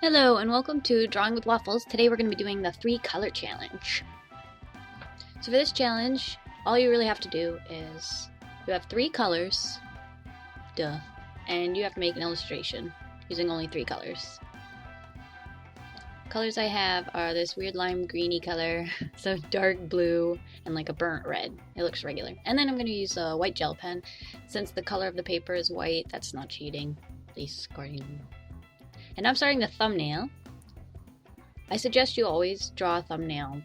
Hello and welcome to Drawing with Waffles. Today we're going to be doing the 3-color challenge. So for this challenge, all you really have to do is you have 3 colors, and you have to make an illustration using only 3 colors. Colors I have are this weird lime greeny color, so dark blue, and like a burnt red. It looks regular. And then I'm going to use a white gel pen. Since the color of the paper is white, that's not cheating, at least according to me. And I'm starting the thumbnail. I suggest you always draw a thumbnail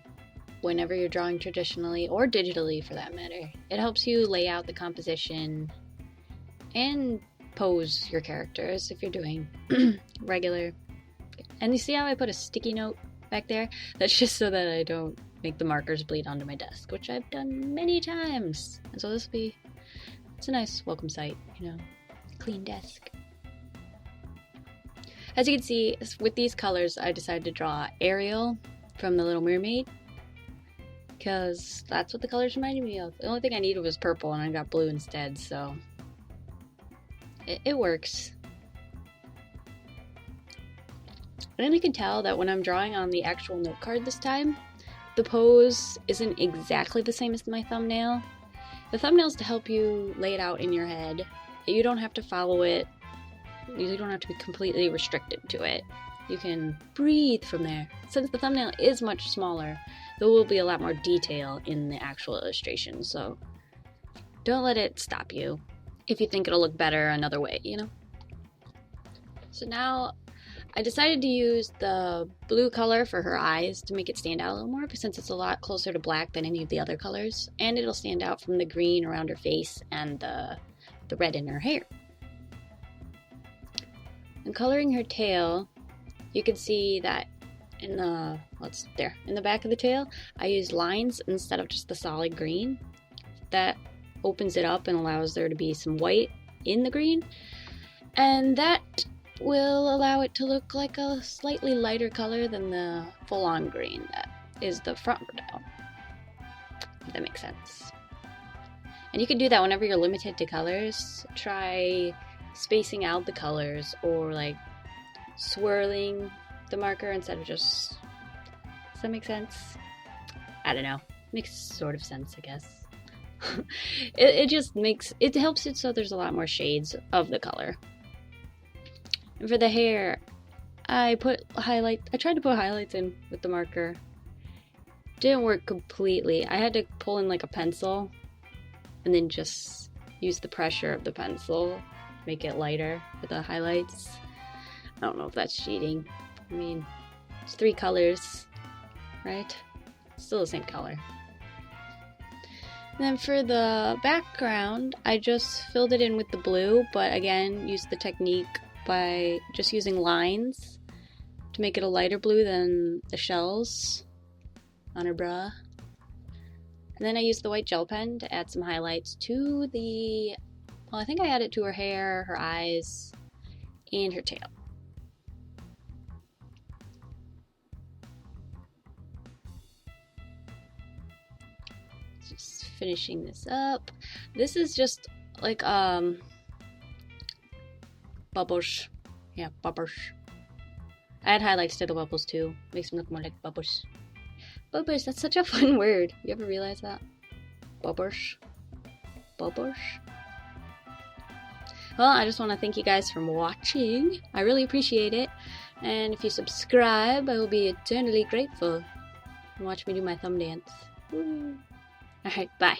whenever you're drawing traditionally or digitally for that matter. It helps you lay out the composition and pose your characters if you're doing regular. And you see how I put a sticky note back there? That's just so that I don't make the markers bleed onto my desk, which I've done many times. And so it's a nice welcome sight, you know, clean desk. As you can see, with these colors, I decided to draw Ariel from the Little Mermaid, because that's what the colors reminded me of. The only thing I needed was purple, and I got blue instead, so it works. And you can tell that when I'm drawing on the actual note card this time, the pose isn't exactly the same as my thumbnail. The thumbnail is to help you lay it out in your head. You don't have to follow it. You don't have to be completely restricted to it. You can breathe from there. Since the thumbnail is much smaller, there will be a lot more detail in the actual illustration, so don't let it stop you if you think it'll look better another way, you know? So now I decided to use the blue color for her eyes to make it stand out a little more, since it's a lot closer to black than any of the other colors, and it'll stand out from the green around her face and the red in her hair. And coloring her tail, you can see that in the back of the tail, I used lines instead of just the solid green. That opens it up and allows there to be some white in the green, and that will allow it to look like a slightly lighter color than the full-on green that is the front of her tail. If that makes sense. And you can do that whenever you're limited to colors. Try spacing out the colors, or like swirling the marker instead of just... Does that make sense? I don't know. Makes sort of sense, I guess. It just makes... It helps it so there's a lot more shades of the color. And for the hair, I tried to put highlights in with the marker. Didn't work completely. I had to pull in like a pencil and then just use the pressure of the pencil, make it lighter for the highlights. I don't know if that's cheating. I mean, it's 3 colors, right? Still the same color. And then for the background, I just filled it in with the blue, but again, used the technique by just using lines to make it a lighter blue than the shells on her bra. And then I used the white gel pen to add some highlights to I think I added to her hair, her eyes, and her tail. Just finishing this up. This is just like bubbles. Yeah, bubbles. I add highlights to the bubbles too. Makes them look more like bubbles. Bubbles, that's such a fun word. You ever realize that? Bubbles. Bubbles. Well, I just want to thank you guys for watching. I really appreciate it. And if you subscribe, I will be eternally grateful. And watch me do my thumb dance. Woo. Alright, bye.